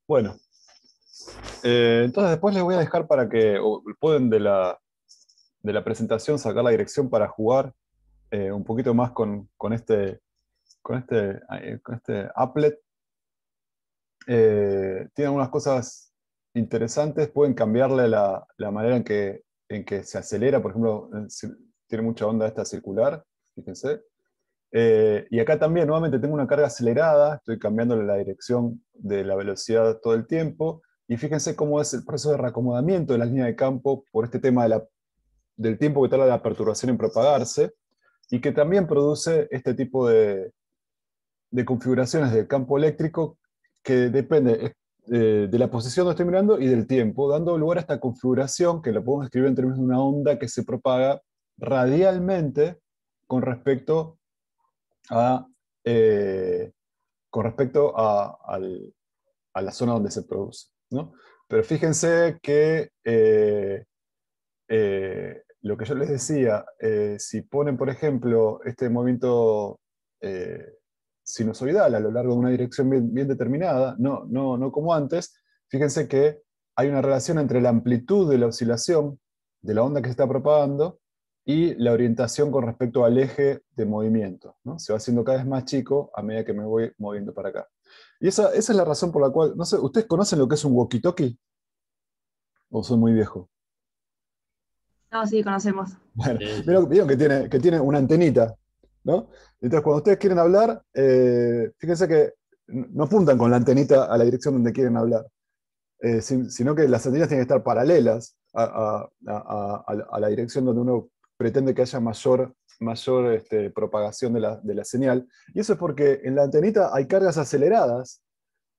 Bueno, entonces después les voy a dejar para que o pueden de la presentación sacar la dirección para jugar un poquito más con este applet. Tiene algunas cosas interesantes, pueden cambiarle la manera en que se acelera, por ejemplo, tiene mucha onda esta circular, fíjense. Y acá también, nuevamente, tengo una carga acelerada, estoy cambiándole la dirección de la velocidad todo el tiempo, y fíjense cómo es el proceso de reacomodamiento de la línea de campo por este tema del tiempo que tarda la perturbación en propagarse, y que también produce este tipo de configuraciones del campo eléctrico que depende de la posición donde estoy mirando y del tiempo, dando lugar a esta configuración que la podemos escribir en términos de una onda que se propaga radialmente con respecto a, eh, a la zona donde se produce, ¿no? Pero fíjense que lo que yo les decía, si ponen, por ejemplo, este movimiento eh, sinusoidal a lo largo de una dirección bien determinada, no como antes, fíjense que hay una relación entre la amplitud de la oscilación de la onda que se está propagando y la orientación con respecto al eje de movimiento, ¿no? Se va haciendo cada vez más chico a medida que me voy moviendo para acá. Y esa es la razón por la cual, no sé, ¿ustedes conocen lo que es un walkie-talkie? ¿O son muy viejos? No, sí, conocemos. Bueno, Sí, sí. vieron que tiene una antenita, ¿no? Entonces, cuando ustedes quieren hablar, fíjense que no apuntan con la antenita a la dirección donde quieren hablar, sino que las antenas tienen que estar paralelas a la dirección donde uno pretende que haya mayor propagación de la señal. Y eso es porque en la antenita hay cargas aceleradas,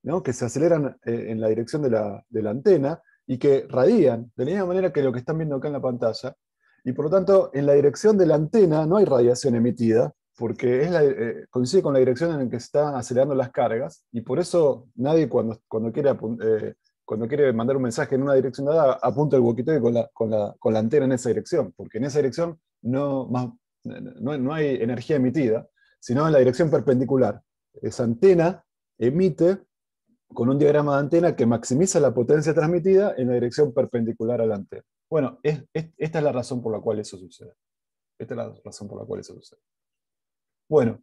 ¿no? Que se aceleran en la dirección de la antena y que radian de la misma manera que lo que están viendo acá en la pantalla. Y por lo tanto, en la dirección de la antena no hay radiación emitida, porque coincide con la dirección en la que se están acelerando las cargas, y por eso nadie cuando quiere mandar un mensaje en una dirección dada, apunta el walkie-talkie con la antena en esa dirección, porque en esa dirección no hay energía emitida, sino en la dirección perpendicular. Esa antena emite con un diagrama de antena que maximiza la potencia transmitida en la dirección perpendicular a la antena. Bueno, esta es la razón por la cual eso sucede. Esta es la razón por la cual eso sucede. Bueno,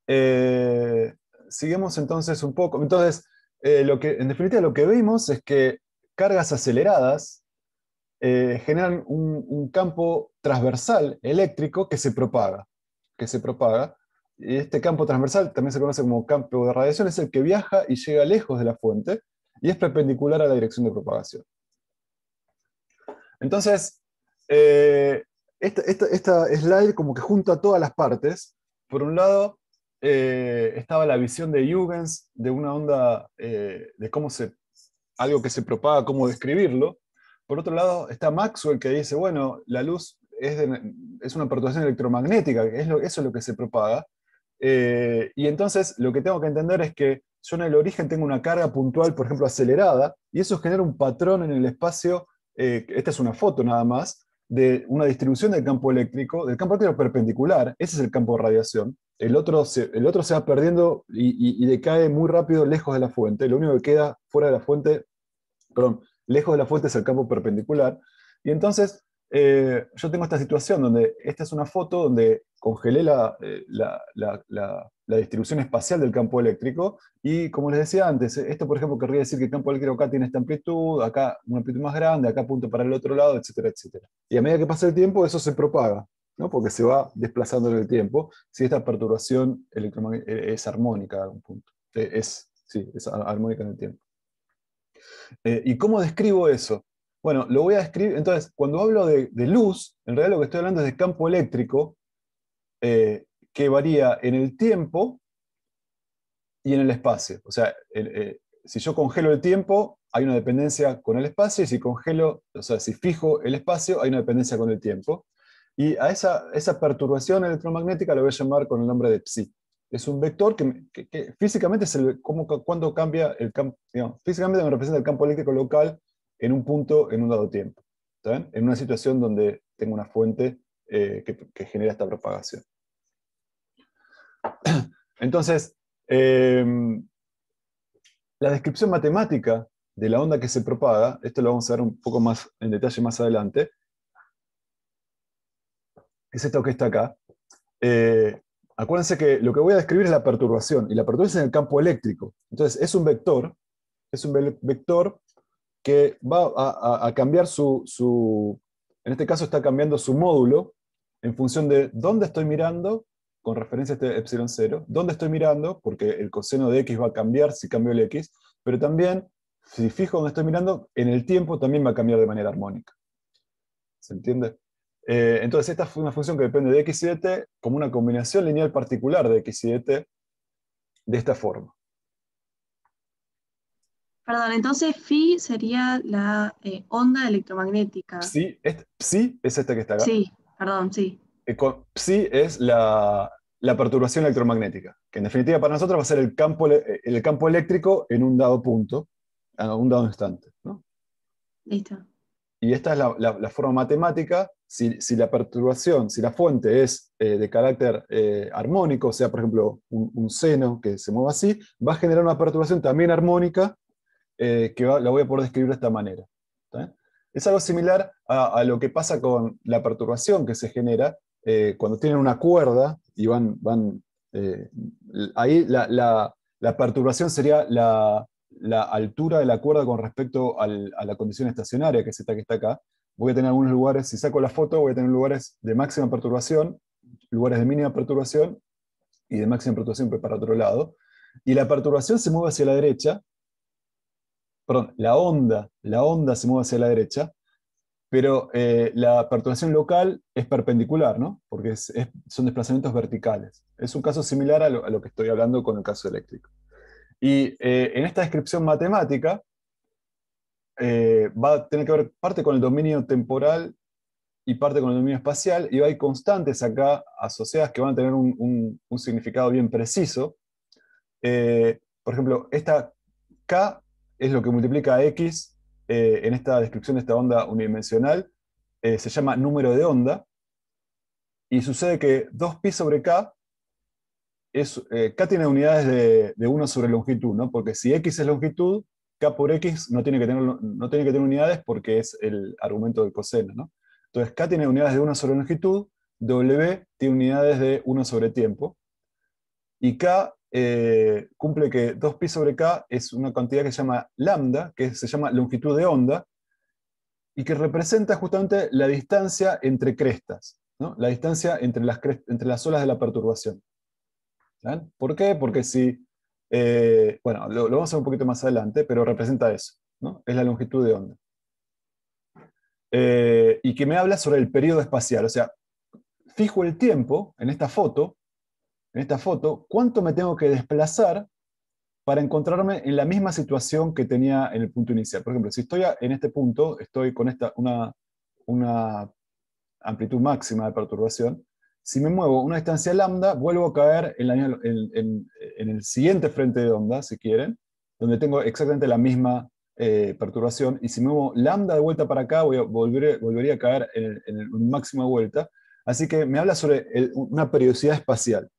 eh, seguimos entonces un poco. Entonces, en definitiva lo que vimos es que cargas aceleradas generan un campo transversal eléctrico que se propaga. Y este campo transversal también se conoce como campo de radiación, es el que viaja y llega lejos de la fuente y es perpendicular a la dirección de propagación. Entonces, eh, esta slide como que junta todas las partes. Por un lado, estaba la visión de Huygens de una onda, de algo que se propaga, cómo describirlo. Por otro lado, está Maxwell que dice, bueno, la luz es una perturbación electromagnética, que eso es lo que se propaga. Y entonces lo que tengo que entender es que yo en el origen tengo una carga puntual, por ejemplo, acelerada, y eso genera un patrón en el espacio, esta es una foto nada más, de una distribución del campo eléctrico perpendicular, ese es el campo de radiación, el otro se va perdiendo y decae muy rápido lejos de la fuente, lo único que queda fuera de la fuente, perdón, lejos de la fuente es el campo perpendicular, y entonces yo tengo esta situación donde esta es una foto donde congelé la distribución espacial del campo eléctrico y como les decía antes, esto por ejemplo querría decir que el campo eléctrico acá tiene esta amplitud, acá una amplitud más grande, acá apunta para el otro lado, etcétera, etcétera. Y a medida que pasa el tiempo eso se propaga, ¿no? Porque se va desplazando en el tiempo si esta perturbación electromagnética es armónica a un punto. Sí, es armónica en el tiempo. ¿Y cómo describo eso? Bueno, lo voy a describir, entonces, cuando hablo de luz, en realidad lo que estoy hablando es de campo eléctrico eh, que varía en el tiempo y en el espacio. O sea, si yo congelo el tiempo, hay una dependencia con el espacio, y si congelo, o sea, si fijo el espacio, hay una dependencia con el tiempo. Y a esa perturbación electromagnética lo voy a llamar con el nombre de psi. Es un vector que físicamente es cuando cambia el campo, digamos, físicamente me representa el campo eléctrico local en un punto, en un dado tiempo. ¿Está bien? En una situación donde tengo una fuente que genera esta propagación. Entonces, eh, La descripción matemática de la onda que se propaga, esto lo vamos a ver un poco más en detalle más adelante, es esto que está acá. Eh, Acuérdense que lo que voy a describir es la perturbación, y la perturbación es en el campo eléctrico. Entonces, es un vector que va a cambiar en este caso está cambiando su módulo en función de dónde estoy mirando, con referencia a este epsilon 0, dónde estoy mirando, porque el coseno de x va a cambiar si cambio el x, pero también, si fijo dónde estoy mirando, en el tiempo también va a cambiar de manera armónica. ¿Se entiende? Entonces, esta es una función que depende de x y de t como una combinación lineal particular de x y de t de esta forma. Perdón, entonces phi sería la onda electromagnética. Psi es esta que está acá. Sí, perdón, sí. Psi es la perturbación electromagnética, que en definitiva para nosotros va a ser el campo eléctrico en un dado punto, a un dado instante, ¿no? Listo. Y esta es la forma matemática. Si la perturbación, si la fuente es de carácter armónico, o sea, por ejemplo, un seno que se mueva así, va a generar una perturbación también armónica la voy a poder describir de esta manera. ¿Está? Es algo similar a lo que pasa con la perturbación que se genera cuando tienen una cuerda y eh, ahí la perturbación sería la altura de la cuerda con respecto a la condición estacionaria, que es esta que está acá. Voy a tener algunos lugares, si saco la foto, voy a tener lugares de máxima perturbación, lugares de mínima perturbación y de máxima perturbación para otro lado. Y la perturbación se mueve hacia la derecha, perdón, la onda se mueve hacia la derecha, pero la perturbación local es perpendicular, ¿no? Porque son desplazamientos verticales. Es un caso similar a lo que estoy hablando con el caso eléctrico. Y en esta descripción matemática va a tener que ver parte con el dominio temporal y parte con el dominio espacial, y hay constantes acá asociadas que van a tener un significado bien preciso. Por ejemplo, esta K es lo que multiplica a X en esta descripción de esta onda unidimensional. Se llama número de onda, y sucede que 2pi sobre K K tiene unidades de 1 sobre longitud, ¿no? Porque si X es longitud, K por X no tiene que tener unidades porque es el argumento del coseno, ¿no? Entonces K tiene unidades de 1 sobre longitud, W tiene unidades de 1 sobre tiempo, y K cumple que 2pi sobre K es una cantidad que se llama lambda, que se llama longitud de onda, y que representa justamente la distancia entre crestas, ¿no? La distancia entre las olas de la perturbación. ¿Bien? ¿Por qué? Porque bueno, lo vamos a ver un poquito más adelante, pero representa eso, ¿no? Es la longitud de onda. Y que me habla sobre el periodo espacial, o sea, fijo el tiempo en esta foto, cuánto me tengo que desplazar para encontrarme en la misma situación que tenía en el punto inicial. Por ejemplo, si estoy en este punto, estoy con una amplitud máxima de perturbación. Si me muevo una distancia lambda, vuelvo a caer en el siguiente frente de onda, si quieren, donde tengo exactamente la misma perturbación. Y si me muevo lambda de vuelta para acá, volvería a caer en un máximo de vuelta. Así que me habla sobre una periodicidad espacial.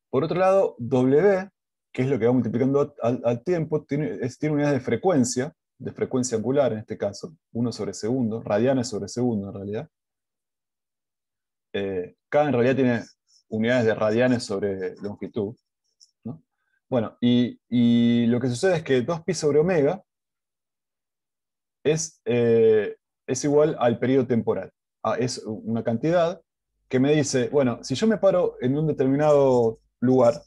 Por otro lado, W, que es lo que va multiplicando al tiempo, tiene unidades de frecuencia angular en este caso, 1 sobre segundo, radianes sobre segundo en realidad. K en realidad tiene unidades de radianes sobre longitud, ¿no? Bueno, y lo que sucede es que 2pi sobre omega es igual al periodo temporal. Es una cantidad que me dice, bueno, si yo me paro en un determinado lugar,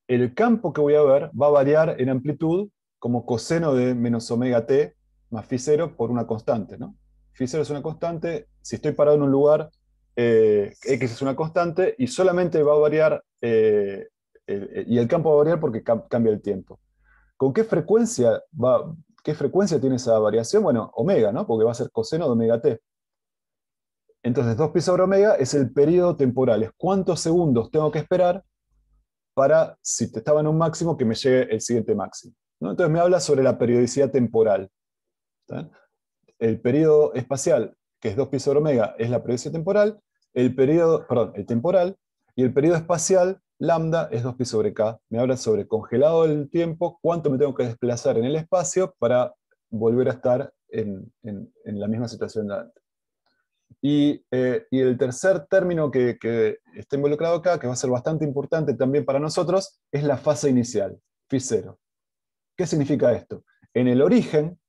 el campo que voy a ver va a variar en amplitud como coseno de menos omega t más phi 0 por una constante, ¿no? Phi 0 es una constante, si estoy parado en un lugar, x es una constante, y solamente va a variar, y el campo va a variar porque cambia el tiempo. ¿Con qué frecuencia tiene esa variación? Bueno, omega, ¿no? Porque va a ser coseno de omega t. Entonces, 2pi sobre omega es el periodo temporal, es cuántos segundos tengo que esperar para, si estaba en un máximo, que me llegue el siguiente máximo, ¿no? Entonces me habla sobre la periodicidad temporal. ¿Está? El periodo espacial, que es 2pi sobre omega, es la periodicidad temporal, el temporal, y el periodo espacial Lambda es 2pi sobre k. Me habla sobre congelado el tiempo, cuánto me tengo que desplazar en el espacio para volver a estar en la misma situación de antes. Y el tercer término que está involucrado acá, que va a ser bastante importante también para nosotros, es la fase inicial, phi0. ¿Qué significa esto? En el origen,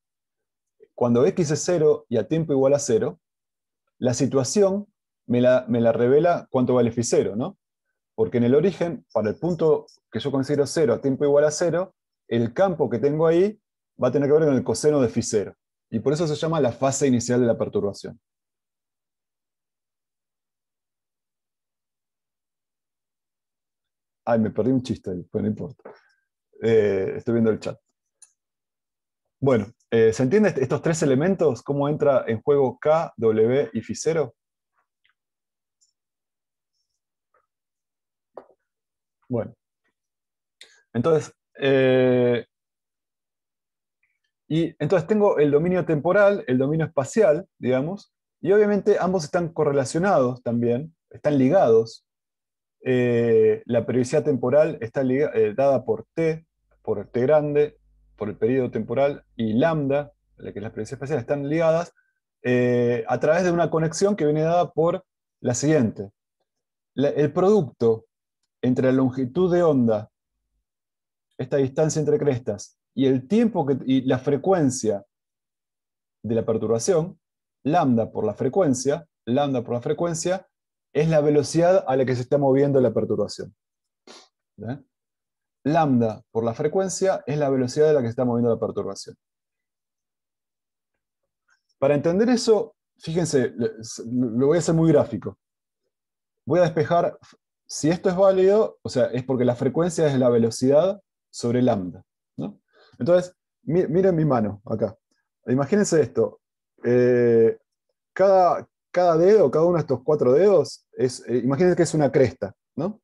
cuando x es 0 y a tiempo igual a 0, la situación me la revela cuánto vale phi0, ¿no? Porque en el origen, para el punto que yo considero 0 a tiempo igual a 0, el campo que tengo ahí va a tener que ver con el coseno de phi0. Y por eso se llama la fase inicial de la perturbación. Ay, me perdí un chiste ahí, pero no importa. Estoy viendo el chat. Bueno, ¿se entiende estos tres elementos? ¿Cómo entra en juego K, W y phi0? Bueno, entonces, entonces tengo el dominio temporal, el dominio espacial, digamos, y obviamente ambos están correlacionados también, están ligados. La periodicidad temporal está dada por T grande, por el periodo temporal, y lambda, la que es la periodicidad espacial, están ligadas a través de una conexión que viene dada por la siguiente. El producto entre la longitud de onda, esta distancia entre crestas, y el tiempo y la frecuencia de la perturbación, lambda por la frecuencia, es la velocidad a la que se está moviendo la perturbación. ¿Bien? Lambda por la frecuencia es la velocidad a la que se está moviendo la perturbación. Para entender eso, fíjense, lo voy a hacer muy gráfico. Voy a despejar, si esto es válido, o sea, es porque la frecuencia es la velocidad sobre lambda, ¿no? Entonces, miren mi mano acá. Imagínense esto. Cada dedo, cada uno de estos 4 dedos, imagínense que es una cresta, ¿no?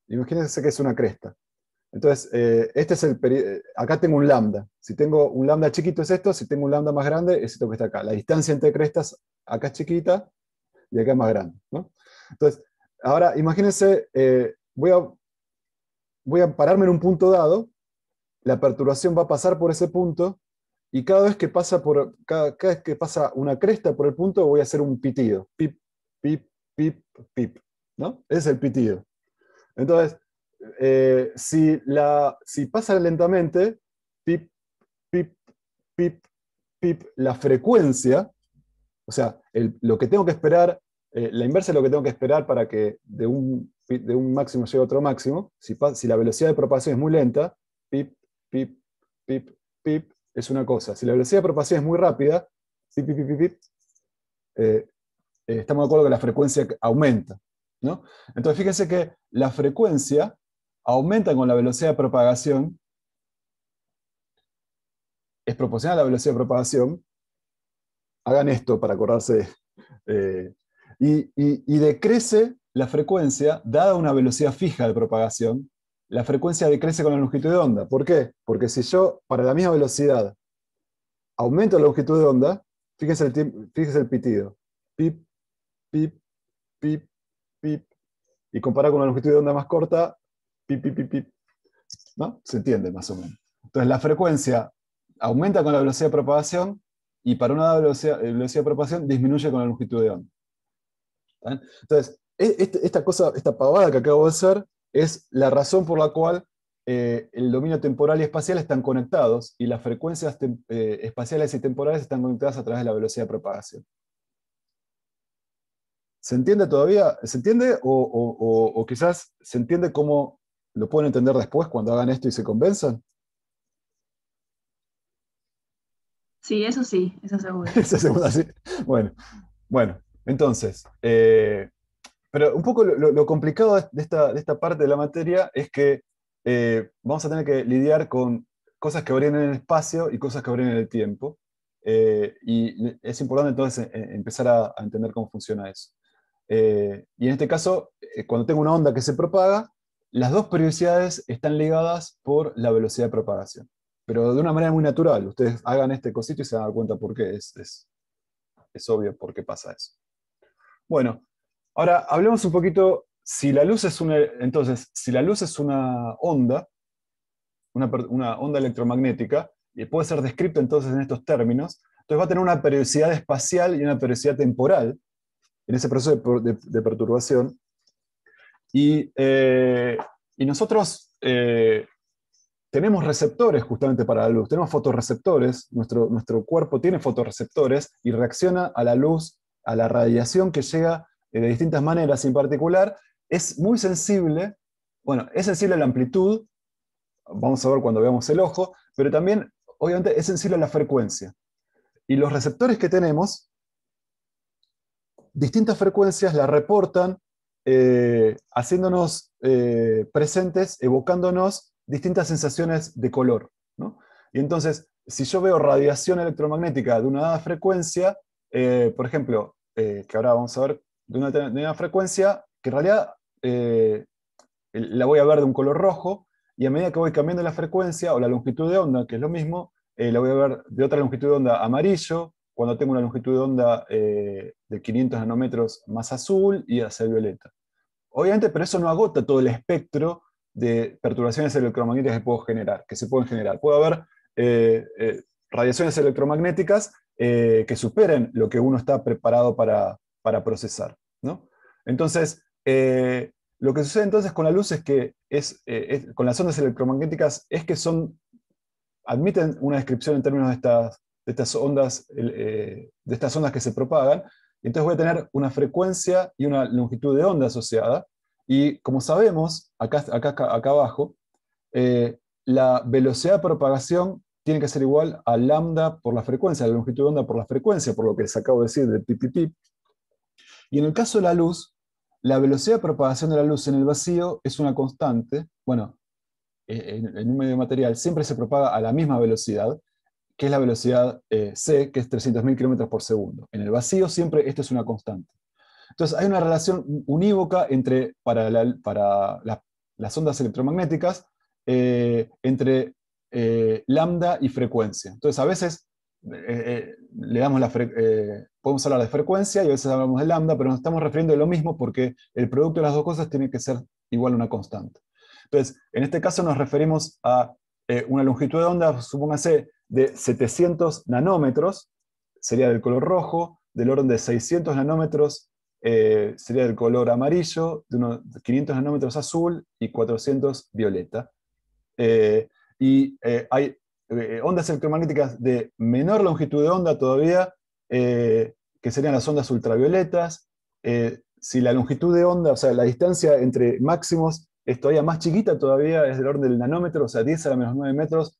Imagínense que es una cresta. Entonces, este es acá tengo un lambda. Si tengo un lambda chiquito es esto, si tengo un lambda más grande es esto que está acá. La distancia entre crestas acá es chiquita y acá es más grande, ¿no? Entonces, ahora imagínense, voy a pararme en un punto dado, la perturbación va a pasar por ese punto, y cada vez que pasa cada vez que pasa una cresta por el punto, voy a hacer un pitido. Pip, pip, pip, pip, ¿no? Ese es el pitido. Entonces, si pasa lentamente, pip, pip, pip, pip, la frecuencia, o sea, lo que tengo que esperar, la inversa de lo que tengo que esperar para que de un máximo llegue a otro máximo, si la velocidad de propagación es muy lenta, pip, pip, pip, pip, es una cosa. Si la velocidad de propagación es muy rápida, pip, pip, pip, pip, pip, estamos de acuerdo que la frecuencia aumenta, ¿no? Entonces fíjense que la frecuencia aumenta con la velocidad de propagación, es proporcional a la velocidad de propagación. Hagan esto para acordarse. eh, y decrece la frecuencia, dada una velocidad fija de propagación, la frecuencia decrece con la longitud de onda. ¿Por qué? Porque si yo, para la misma velocidad, aumento la longitud de onda, fíjense el pitido. Pip, pip, pip, pip. Y comparado con una longitud de onda más corta, pip, pip, pip, pip. ¿No? Se entiende más o menos. Entonces la frecuencia aumenta con la velocidad de propagación y para una dada velocidad de propagación disminuye con la longitud de onda. ¿Está? Entonces, esta pavada que acabo de hacer es la razón por la cual el dominio temporal y espacial están conectados y las frecuencias espaciales y temporales están conectadas a través de la velocidad de propagación. ¿Se entiende todavía? ¿Se entiende? O quizás se entiende cómo lo pueden entender después cuando hagan esto y se convenzan. Sí, eso seguro. Esa segunda sí. Bueno, entonces, pero un poco lo complicado de esta parte de la materia es que vamos a tener que lidiar con cosas que varían en el espacio y cosas que varían en el tiempo. Y es importante entonces empezar a entender cómo funciona eso. Y en este caso, cuando tengo una onda que se propaga, las dos periodicidades están ligadas por la velocidad de propagación. Pero de una manera muy natural. Ustedes hagan este cosito y se van a dar cuenta por qué es obvio por qué pasa eso. Bueno, ahora hablemos un poquito, si la luz es entonces, si la luz es una onda, una onda electromagnética, y puede ser descrita entonces en estos términos, entonces va a tener una periodicidad espacial y una periodicidad temporal en ese proceso de perturbación. Y nosotros tenemos receptores justamente para la luz, tenemos fotorreceptores, nuestro cuerpo tiene fotorreceptores y reacciona a la luz, a la radiación que llega de distintas maneras. En particular, es muy sensible, bueno, es sensible a la amplitud, vamos a ver cuando veamos el ojo, pero también, obviamente, es sensible a la frecuencia. Y los receptores que tenemos, distintas frecuencias las reportan haciéndonos presentes, evocándonos distintas sensaciones de color, ¿no? Y entonces, si yo veo radiación electromagnética de una dada frecuencia, por ejemplo, que ahora vamos a ver de una frecuencia que en realidad la voy a ver de un color rojo, y a medida que voy cambiando la frecuencia o la longitud de onda, que es lo mismo, la voy a ver de otra longitud de onda amarillo, cuando tengo una longitud de onda de 500 nanómetros más azul y hacia violeta. Obviamente, pero eso no agota todo el espectro de perturbaciones electromagnéticas que se pueden generar. Puede haber radiaciones electromagnéticas que superen lo que uno está preparado para procesar, ¿no? Entonces, lo que sucede entonces con la luz es que con las ondas electromagnéticas es que admiten una descripción en términos de estas ondas que se propagan, y entonces voy a tener una frecuencia y una longitud de onda asociada, y como sabemos, acá abajo, la velocidad de propagación tiene que ser igual a lambda por la frecuencia, la longitud de onda por la frecuencia, por lo que les acabo de decir del pi, pi, pi. Y en el caso de la luz, la velocidad de propagación de la luz en el vacío es una constante. Bueno, en un medio material siempre se propaga a la misma velocidad, que es la velocidad c, que es 300.000 kilómetros por segundo. En el vacío siempre esto es una constante. Entonces hay una relación unívoca para las ondas electromagnéticas entre lambda y frecuencia. Entonces a veces le damos podemos hablar de frecuencia y a veces hablamos de lambda, pero nos estamos refiriendo a lo mismo porque el producto de las dos cosas tiene que ser igual a una constante. Entonces, en este caso nos referimos a una longitud de onda, supóngase, de 700 nanómetros, sería del color rojo, del orden de 600 nanómetros sería del color amarillo, de unos 500 nanómetros azul y 400 violeta. Hay ondas electromagnéticas de menor longitud de onda todavía, que serían las ondas ultravioletas. Si la longitud de onda, o sea, la distancia entre máximos es todavía más chiquita todavía, es del orden del nanómetro, o sea, 10 a la menos 9 metros,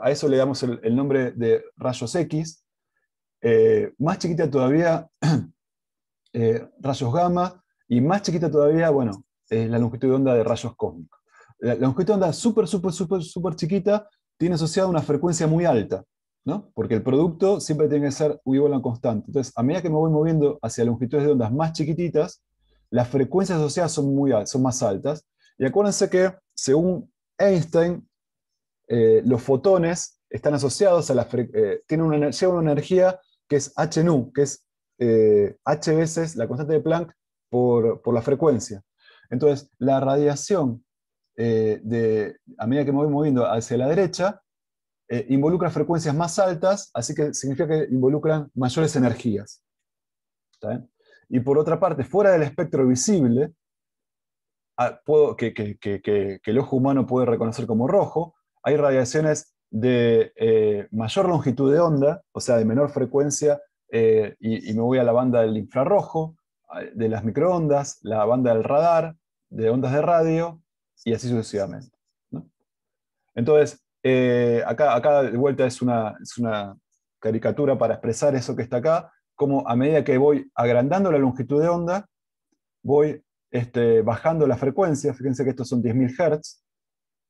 a eso le damos el nombre de rayos X. Más chiquita todavía, rayos gamma, y más chiquita todavía, bueno, la longitud de onda de rayos cósmicos. La longitud de onda súper chiquita tiene asociada una frecuencia muy alta, ¿no? Porque el producto siempre tiene que ser igual a constante. Entonces, a medida que me voy moviendo hacia longitudes de ondas más chiquititas, las frecuencias asociadas son más altas. Y acuérdense que, según Einstein, los fotones están asociados a llevan una energía que es h nu, que es h veces la constante de Planck por la frecuencia. Entonces, la radiación a medida que me voy moviendo hacia la derecha, involucra frecuencias más altas, así que significa que involucran mayores energías. ¿Está bien? Y por otra parte, fuera del espectro visible, que el ojo humano puede reconocer como rojo, hay radiaciones de mayor longitud de onda, o sea, de menor frecuencia, y me voy a la banda del infrarrojo, de las microondas, la banda del radar, de ondas de radio, y así sucesivamente, ¿no? Entonces, acá de vuelta es una caricatura para expresar eso que está acá, como a medida que voy agrandando la longitud de onda, voy bajando la frecuencia. Fíjense que estos son 10.000 Hz,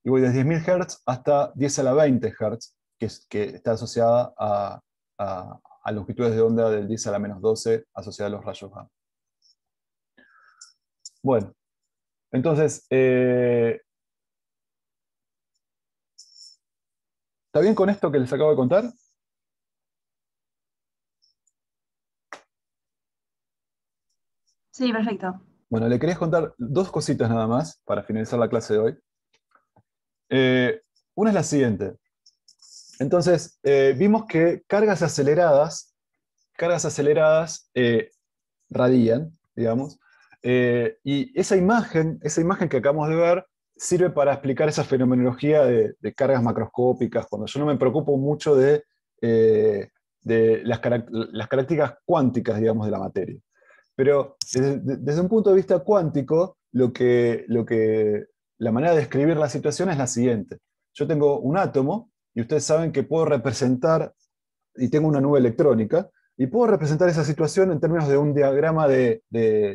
y voy desde 10.000 Hz hasta 10 a la 20 Hz, que está asociada a longitudes de onda del 10 a la menos 12 asociada a los rayos gamma. Bueno, entonces, ¿está bien con esto que les acabo de contar? Sí, perfecto. Bueno, le quería contar dos cositas nada más para finalizar la clase de hoy. Una es la siguiente. Entonces, vimos que cargas aceleradas radian, digamos, y esa imagen que acabamos de ver sirve para explicar esa fenomenología de cargas macroscópicas, cuando yo no me preocupo mucho de las características cuánticas, digamos, de la materia. Pero desde un punto de vista cuántico, la manera de describir la situación es la siguiente. Yo tengo un átomo, y ustedes saben que puedo representar, y tengo una nube electrónica, y puedo representar esa situación en términos de un diagrama de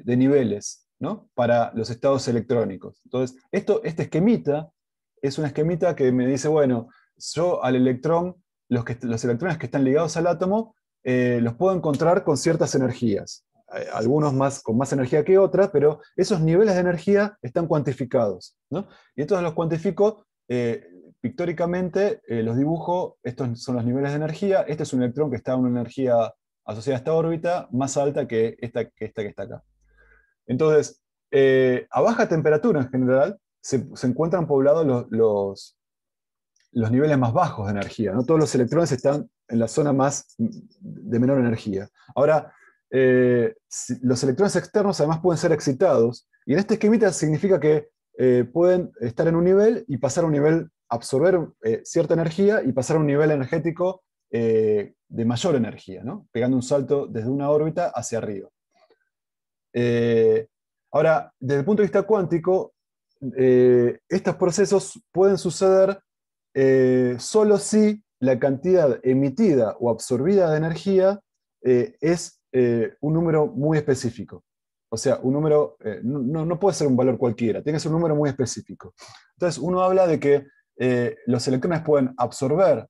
niveles, ¿no? Para los estados electrónicos. Entonces, este esquemita es un esquemita que me dice, bueno, yo al electrón, los electrones que están ligados al átomo, los puedo encontrar con ciertas energías. Algunos con más energía que otras, pero esos niveles de energía están cuantificados, ¿no? Y entonces los cuantifico pictóricamente, los dibujo. Estos son los niveles de energía. Este es un electrón que está en una energía asociada a esta órbita más alta que esta que está acá. Entonces, a baja temperatura en general, se encuentran poblados los niveles más bajos de energía, ¿no? Todos los electrones están en la zona de menor energía. Ahora, los electrones externos además pueden ser excitados, y en este esquemita significa que pueden estar en un nivel y pasar a un nivel, absorber cierta energía y pasar a un nivel energético de mayor energía, ¿no? Pegando un salto desde una órbita hacia arriba. Ahora, desde el punto de vista cuántico, estos procesos pueden suceder solo si la cantidad emitida o absorbida de energía es un número muy específico. O sea, un número no puede ser un valor cualquiera, tiene que ser un número muy específico. Entonces, uno habla de que los electrones pueden absorber,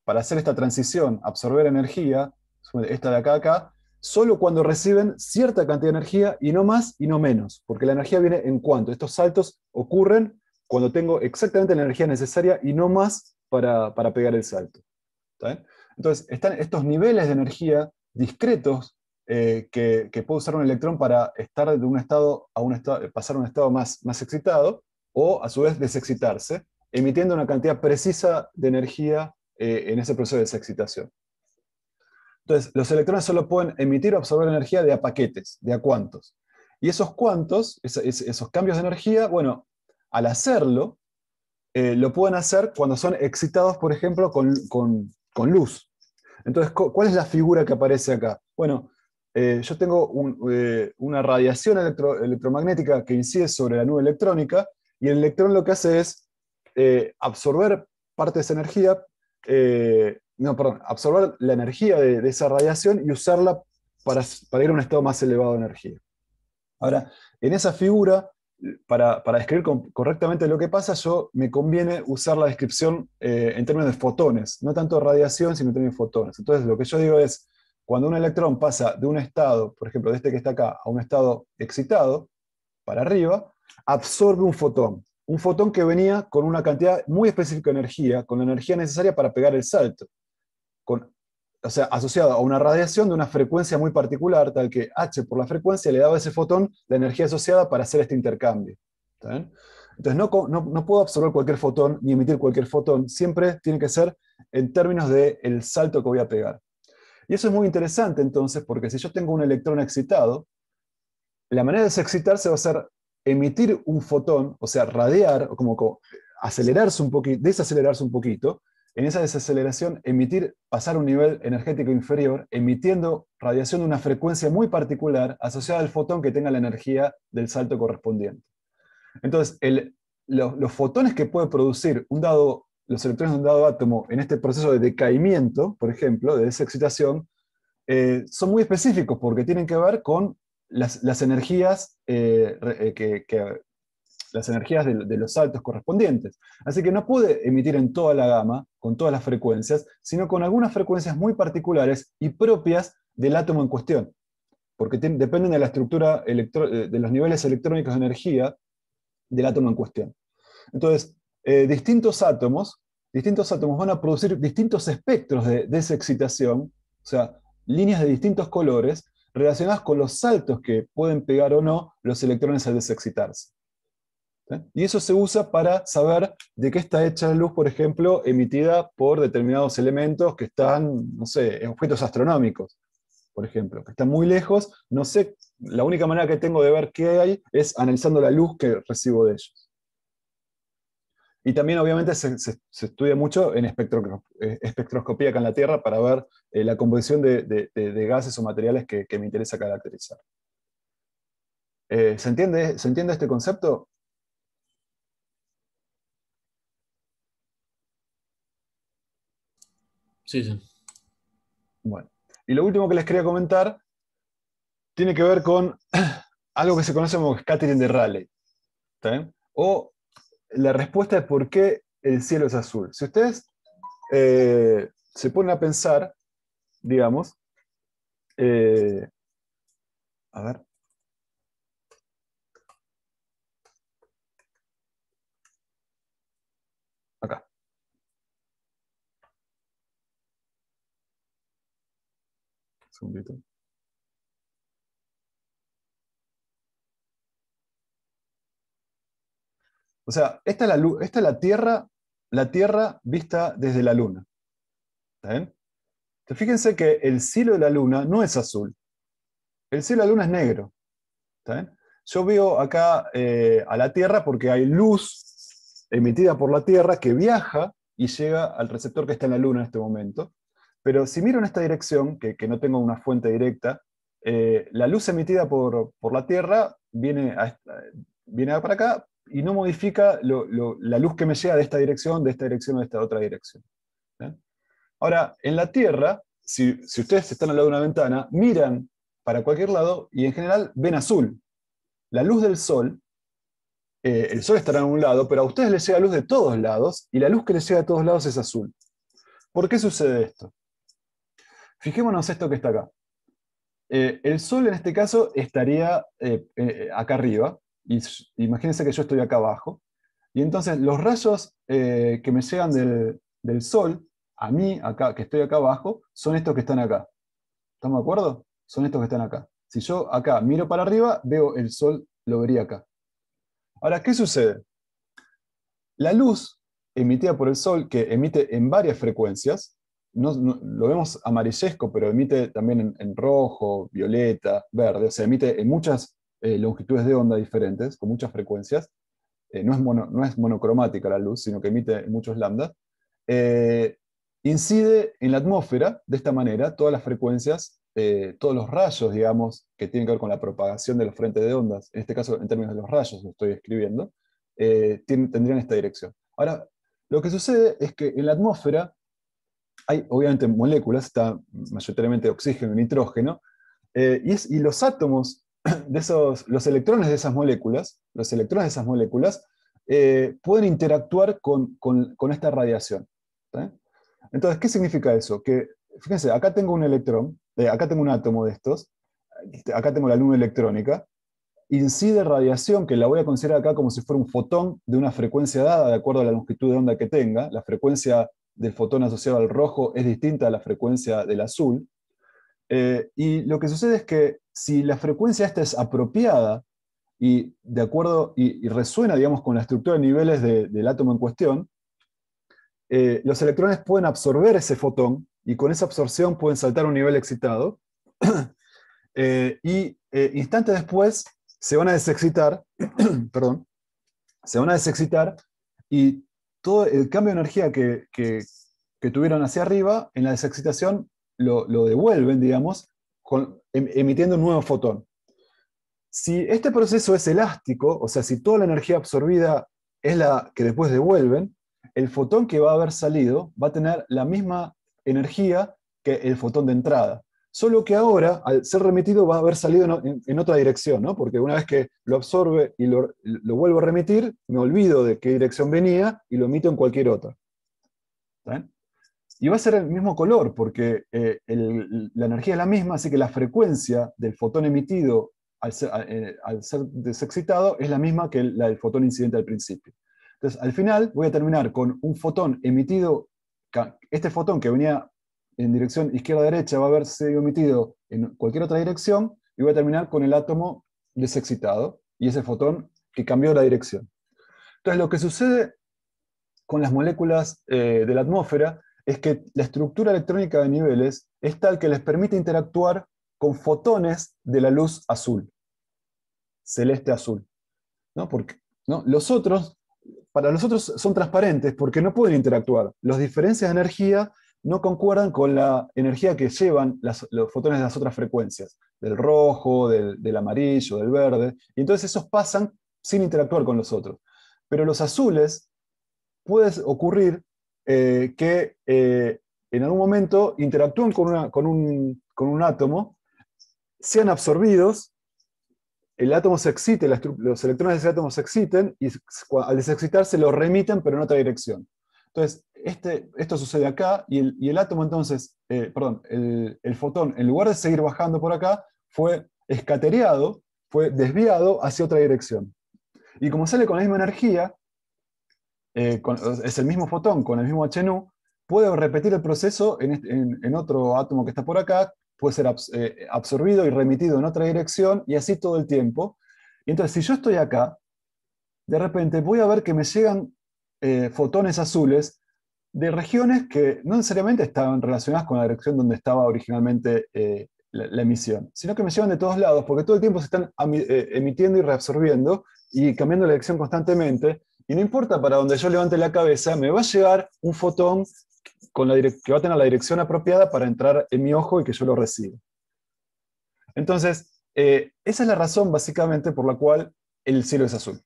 para hacer esta transición, absorber energía, esta de acá a acá, solo cuando reciben cierta cantidad de energía y no más y no menos, porque la energía viene en cuanto. Estos saltos ocurren cuando tengo exactamente la energía necesaria y no más para pegar el salto. ¿Está bien? Entonces, están estos niveles de energía discretos que puede usar un electrón para estar de un estado a un estado, pasar a un estado más excitado, o a su vez desexcitarse, emitiendo una cantidad precisa de energía en ese proceso de desexcitación. Entonces, los electrones solo pueden emitir o absorber energía de a paquetes, de a cuantos. Y esos cuantos, esos cambios de energía, bueno, al hacerlo, lo pueden hacer cuando son excitados, por ejemplo, con luz. Entonces, ¿cuál es la figura que aparece acá? Bueno, yo tengo una radiación electromagnética que incide sobre la nube electrónica, y el electrón lo que hace es absorber parte de esa energía, absorber la energía de esa radiación y usarla para ir a un estado más elevado de energía. Ahora, en esa figura, para describir correctamente lo que pasa, me conviene usar la descripción en términos de fotones, no tanto de radiación, sino en términos de fotones. Entonces, lo que yo digo es, cuando un electrón pasa de un estado, por ejemplo, de este que está acá, a un estado excitado, para arriba, absorbe un fotón que venía con una cantidad muy específica de energía, con la energía necesaria para pegar el salto, o sea, asociado a una radiación de una frecuencia muy particular, tal que H por la frecuencia le daba a ese fotón la energía asociada para hacer este intercambio. ¿Está bien? Entonces no puedo absorber cualquier fotón ni emitir cualquier fotón, siempre tiene que ser en términos del salto que voy a pegar. Y eso es muy interesante entonces, porque si yo tengo un electrón excitado, la manera de excitarse va a ser emitir un fotón, o sea, radiar, o como acelerarse un poquito, desacelerarse un poquito. En esa desaceleración, pasar a un nivel energético inferior, emitiendo radiación de una frecuencia muy particular asociada al fotón que tenga la energía del salto correspondiente. Entonces, los fotones que puede producir los electrones de un dado átomo en este proceso de decaimiento, por ejemplo, de desexcitación, son muy específicos porque tienen que ver con las energías las energías de los saltos correspondientes. Así que no puede emitir en toda la gama, con todas las frecuencias, sino con algunas frecuencias muy particulares y propias del átomo en cuestión, porque dependen de la estructura de los niveles electrónicos de energía del átomo en cuestión. Entonces, distintos átomos van a producir distintos espectros de desexcitación, o sea, líneas de distintos colores, relacionadas con los saltos que pueden pegar o no los electrones al desexcitarse. ¿Sí? Y eso se usa para saber de qué está hecha la luz, por ejemplo, emitida por determinados elementos que están, no sé, objetos astronómicos, por ejemplo, que están muy lejos. No sé, la única manera que tengo de ver qué hay es analizando la luz que recibo de ellos. Y también, obviamente, se estudia mucho en espectroscopía acá en la Tierra para ver la composición de gases o materiales que me interesa caracterizar. ¿Se entiende este concepto? Sí, sí. Bueno. Y lo último que les quería comentar tiene que ver con algo que se conoce como scattering de Rayleigh. ¿Está bien? O la respuesta de por qué el cielo es azul. Si ustedes se ponen a pensar, digamos, a ver, acá. Un segundito. O sea, esta es esta es la Tierra vista desde la Luna. ¿Está bien? Entonces, fíjense que el cielo de la Luna no es azul. El cielo de la Luna es negro. ¿Está bien? Yo veo acá a la Tierra porque hay luz emitida por la Tierra que viaja y llega al receptor que está en la Luna en este momento. Pero si miro en esta dirección, que no tengo una fuente directa, la luz emitida por la Tierra viene para acá y no modifica la luz que me llega de esta dirección o de esta otra dirección. ¿Bien? Ahora, en la Tierra, si ustedes están al lado de una ventana, miran para cualquier lado y en general ven azul. La luz del sol, el sol estará en un lado, pero a ustedes les llega luz de todos lados y la luz que les llega de todos lados es azul. ¿Por qué sucede esto? Fijémonos esto que está acá. El sol en este caso estaría acá arriba, y imagínense que yo estoy acá abajo, y entonces los rayos que me llegan del sol, a mí, acá, que estoy acá abajo, son estos que están acá. ¿Estamos de acuerdo? Son estos que están acá. Si yo acá miro para arriba, veo el sol, lo vería acá. Ahora, ¿qué sucede? La luz emitida por el sol, que emite en varias frecuencias, lo vemos amarillesco, pero emite también en rojo, violeta, verde, o sea, emite en muchas longitudes de onda diferentes, con muchas frecuencias. No es monocromática la luz, sino que emite en muchos lambdas. Eh, Incide en la atmósfera de esta manera todas las frecuencias, todos los rayos, digamos, que tienen que ver con la propagación de los frentes de ondas, en este caso en términos de los rayos lo estoy escribiendo, tendrían esta dirección. Ahora, lo que sucede es que en la atmósfera hay obviamente moléculas, está mayoritariamente oxígeno y nitrógeno, y los átomos los electrones de esas moléculas, pueden interactuar con esta radiación. ¿Sí? Entonces, ¿qué significa eso? Que, fíjense, acá tengo un electrón, acá tengo un átomo de estos, acá tengo la luna electrónica, incide radiación, que la voy a considerar acá como si fuera un fotón de una frecuencia dada, de acuerdo a la longitud de onda que tenga. La frecuencia del fotón asociado al rojo es distinta a la frecuencia del azul. Y lo que sucede es que si la frecuencia esta es apropiada y de acuerdo y resuena, digamos, con la estructura de niveles del átomo en cuestión, los electrones pueden absorber ese fotón y con esa absorción pueden saltar a un nivel excitado y instantes después se van a desexcitar, perdón, se van a desexcitar y todo el cambio de energía que tuvieron hacia arriba, en la desexcitación lo devuelven, digamos, emitiendo un nuevo fotón. Si este proceso es elástico, o sea, si toda la energía absorbida es la que después devuelven, el fotón que va a haber salido va a tener la misma energía que el fotón de entrada. Solo que ahora, al ser remitido, va a haber salido en otra dirección, ¿no? Porque una vez que lo absorbe y lo vuelvo a remitir, me olvido de qué dirección venía y lo emito en cualquier otra. ¿Está? Y va a ser el mismo color, porque la energía es la misma, así que la frecuencia del fotón emitido al ser desexcitado es la misma que la del fotón incidente al principio. Entonces, al final voy a terminar con un fotón emitido, este fotón que venía en dirección izquierda-derecha va a haberse emitido en cualquier otra dirección y voy a terminar con el átomo desexcitado y ese fotón que cambió la dirección. Entonces, lo que sucede con las moléculas de la atmósfera es que la estructura electrónica de niveles es tal que les permite interactuar con fotones de la luz azul, celeste-azul, ¿no? Porque, ¿no? Para los otros son transparentes porque no pueden interactuar. Las diferencias de energía no concuerdan con la energía que llevan los fotones de las otras frecuencias, del rojo, del amarillo, del verde, y entonces esos pasan sin interactuar con los otros. Pero los azules puede ocurrir que en algún momento interactúen con un átomo, sean absorbidos, el átomo se excite, los electrones de ese átomo se exciten y al desexcitarse lo remiten pero en otra dirección. Entonces, esto sucede acá y el átomo entonces, perdón, el fotón, en lugar de seguir bajando por acá, fue escateriado, fue desviado hacia otra dirección. Y como sale con la misma energía, es el mismo fotón con el mismo HNU, puede repetir el proceso en otro átomo que está por acá, puede ser absorbido y remitido en otra dirección, y así todo el tiempo. Y entonces, si yo estoy acá, de repente voy a ver que me llegan fotones azules de regiones que no necesariamente estaban relacionadas con la dirección donde estaba originalmente la emisión, sino que me llegan de todos lados, porque todo el tiempo se están emitiendo y reabsorbiendo y cambiando la dirección constantemente, y no importa para donde yo levante la cabeza, me va a llegar un fotón que va a tener la dirección apropiada para entrar en mi ojo y que yo lo reciba. Entonces, esa es la razón básicamente por la cual el cielo es azul.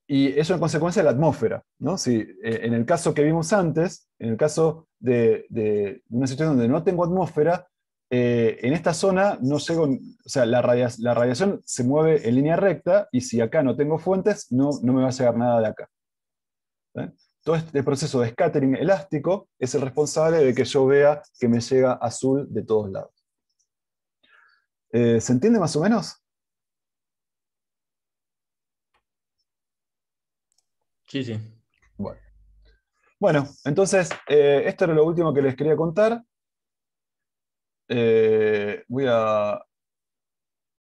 Y eso en consecuencia de la atmósfera, ¿no? Si, en el caso que vimos antes, en el caso de una situación donde no tengo atmósfera, en esta zona no llego, o sea, la radiación se mueve en línea recta y si acá no tengo fuentes, no me va a llegar nada de acá. ¿Eh? Todo este proceso de scattering elástico es el responsable de que yo vea que me llega azul de todos lados. ¿Se entiende más o menos? Sí, sí. Bueno, entonces, esto era lo último que les quería contar. Voy a